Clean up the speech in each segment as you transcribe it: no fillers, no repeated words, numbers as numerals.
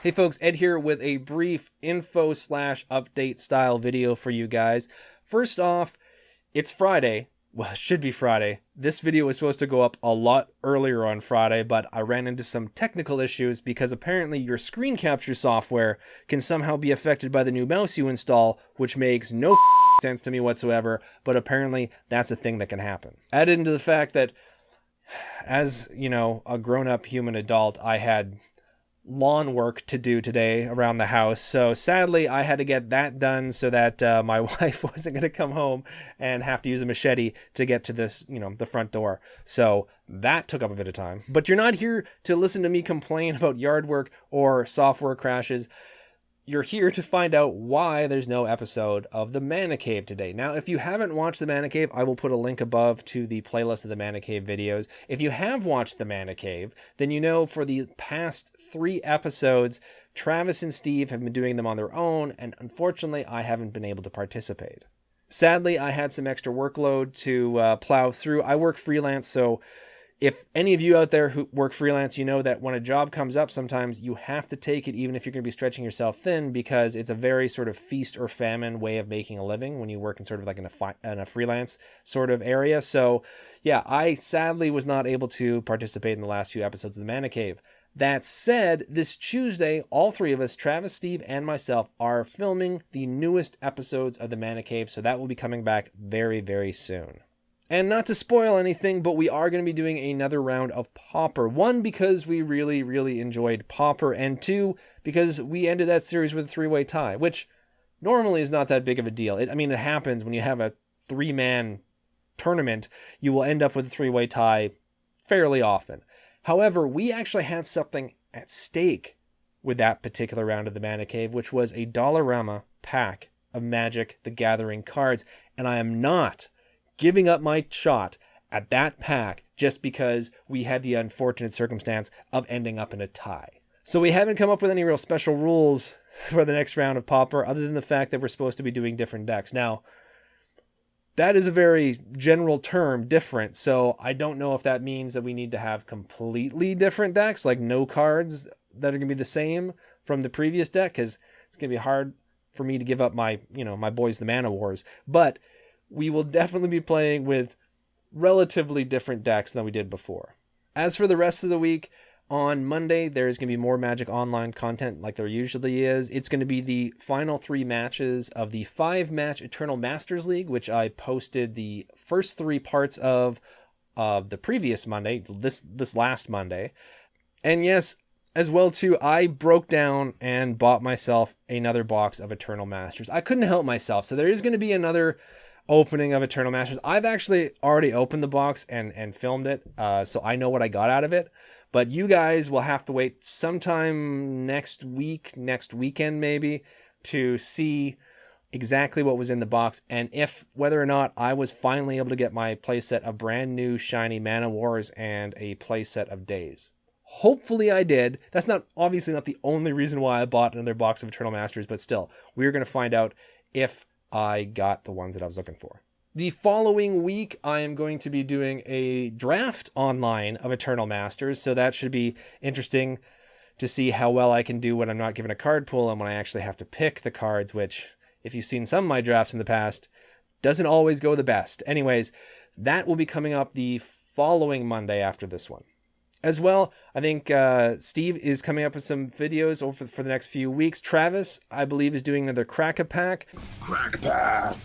Hey folks, Ed here with a brief info slash update style video for you guys. First off, it's Friday. Well, it should be Friday. This video was supposed to go up a lot earlier on Friday, but I ran into some technical issues because apparently your screen capture software can somehow be affected by the new mouse you install, which makes no sense to me whatsoever, but apparently that's a thing that can happen. Added into the fact that, as you know, a grown-up human adult, I had lawn work to do today around the house, so sadly I had to get that done so that my wife wasn't going to come home and have to use a machete to get to this, the front door. So that took up a bit of time. But you're not here to listen to me complain about yard work or software crashes. You're here to find out why there's no episode of The Mana Cave today. Now, if you haven't watched The Mana Cave, I will put a link above to the playlist of The Mana Cave videos. If you have watched The Mana Cave, then you know for the past 3 episodes, Travis and Steve have been doing them on their own, and unfortunately, I haven't been able to participate. Sadly, I had some extra workload to plow through. I work freelance, so if any of you out there who work freelance, you know that when a job comes up, sometimes you have to take it even if you're going to be stretching yourself thin, because it's a very sort of feast or famine way of making a living when you work in sort of like in a freelance sort of area. So yeah, I sadly was not able to participate in the last few episodes of The Mana Cave. That said, this Tuesday, all 3 of us, Travis, Steve, and myself, are filming the newest episodes of The Mana Cave, so that will be coming back very, very soon. And not to spoil anything, but we are going to be doing another round of Pauper. 1, because we really, really enjoyed Pauper, and 2, because we ended that series with a 3-way tie, which normally is not that big of a deal. It happens when you have a 3-man tournament. You will end up with a 3-way tie fairly often. However, we actually had something at stake with that particular round of the Mana Cave, which was a Dollarama pack of Magic the Gathering cards, and I am not giving up my shot at that pack just because we had the unfortunate circumstance of ending up in a tie. So we haven't come up with any real special rules for the next round of Pauper other than the fact that we're supposed to be doing different decks. Now, that is a very general term, different, so I don't know if that means that we need to have completely different decks, like no cards that are going to be the same from the previous deck, because it's going to be hard for me to give up my boys, the Mana Wars. But we will definitely be playing with relatively different decks than we did before. As for the rest of the week, on Monday, there's going to be more Magic Online content like there usually is. It's going to be the final 3 matches of the 5-match Eternal Masters League, which I posted the first 3 parts of the previous Monday, this last Monday. And yes, as well too, I broke down and bought myself another box of Eternal Masters. I couldn't help myself, so there is going to be another opening of Eternal Masters. I've actually already opened the box and filmed it, so I know what I got out of it. But you guys will have to wait sometime next weekend maybe, to see exactly what was in the box and whether or not I was finally able to get my playset of brand new shiny Mana Wars and a playset of Days. Hopefully I did. That's obviously not the only reason why I bought another box of Eternal Masters, but still, we're going to find out if I got the ones that I was looking for. The following week, I am going to be doing a draft online of Eternal Masters, so that should be interesting to see how well I can do when I'm not given a card pool and when I actually have to pick the cards, which, if you've seen some of my drafts in the past, doesn't always go the best. Anyways, that will be coming up the following Monday after this one. As well, I think Steve is coming up with some videos over for the next few weeks. Travis, I believe, is doing another Crack-a-Pack. Crack-a-Pack.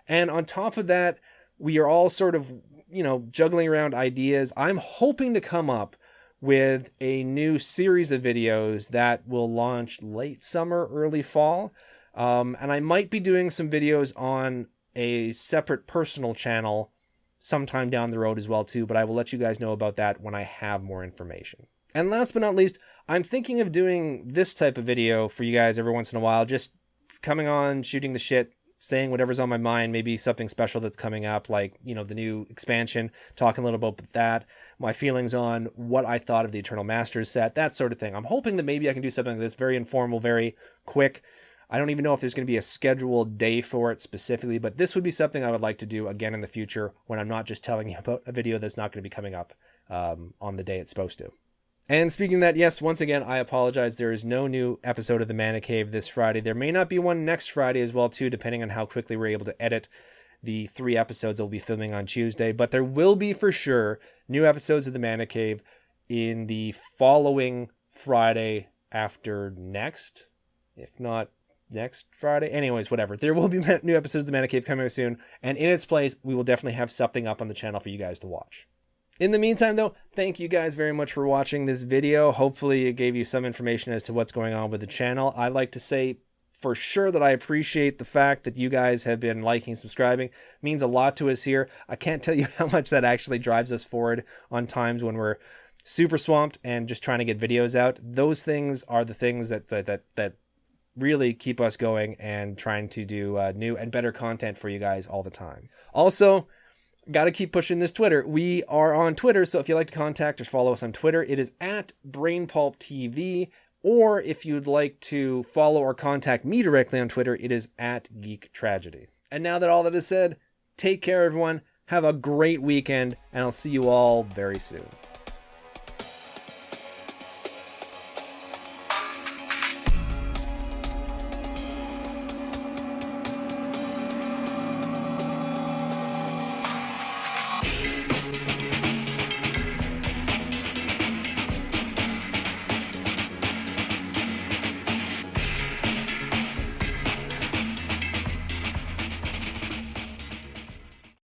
And on top of that, we are all sort of, juggling around ideas. I'm hoping to come up with a new series of videos that will launch late summer, early fall. And I might be doing some videos on a separate personal channel sometime down the road as well too, but I will let you guys know about that when I have more information. And last but not least, I'm thinking of doing this type of video for you guys every once in a while, just coming on, shooting the shit, saying whatever's on my mind, maybe something special that's coming up, like, the new expansion, talking a little bit about that, my feelings on what I thought of the Eternal Masters set, that sort of thing. I'm hoping that maybe I can do something like this, very informal, very quick. I don't even know if there's going to be a scheduled day for it specifically, but this would be something I would like to do again in the future when I'm not just telling you about a video that's not going to be coming up on the day it's supposed to. And speaking of that, yes, once again, I apologize. There is no new episode of The Man Cave this Friday. There may not be one next Friday as well, too, depending on how quickly we're able to edit the 3 episodes I'll be filming on Tuesday. But there will be, for sure, new episodes of The Man Cave in the following Friday after next, if not next Friday. Anyways, whatever. There will be new episodes of The Man Cave coming soon. And in its place, we will definitely have something up on the channel for you guys to watch. In the meantime, though, thank you guys very much for watching this video. Hopefully it gave you some information as to what's going on with the channel. I'd like to say for sure that I appreciate the fact that you guys have been liking, subscribing. It means a lot to us here. I can't tell you how much that actually drives us forward on times when we're super swamped and just trying to get videos out. Those things are the things that really keep us going and trying to do new and better content for you guys all the time. Also, got to keep pushing this Twitter. We are on Twitter, so if you'd like to contact or follow us on Twitter, it is at Brain Pulp TV. Or if you'd like to follow or contact me directly on Twitter, it is at Geek Tragedy. And now that all that is said, take care, everyone. Have a great weekend, and I'll see you all very soon.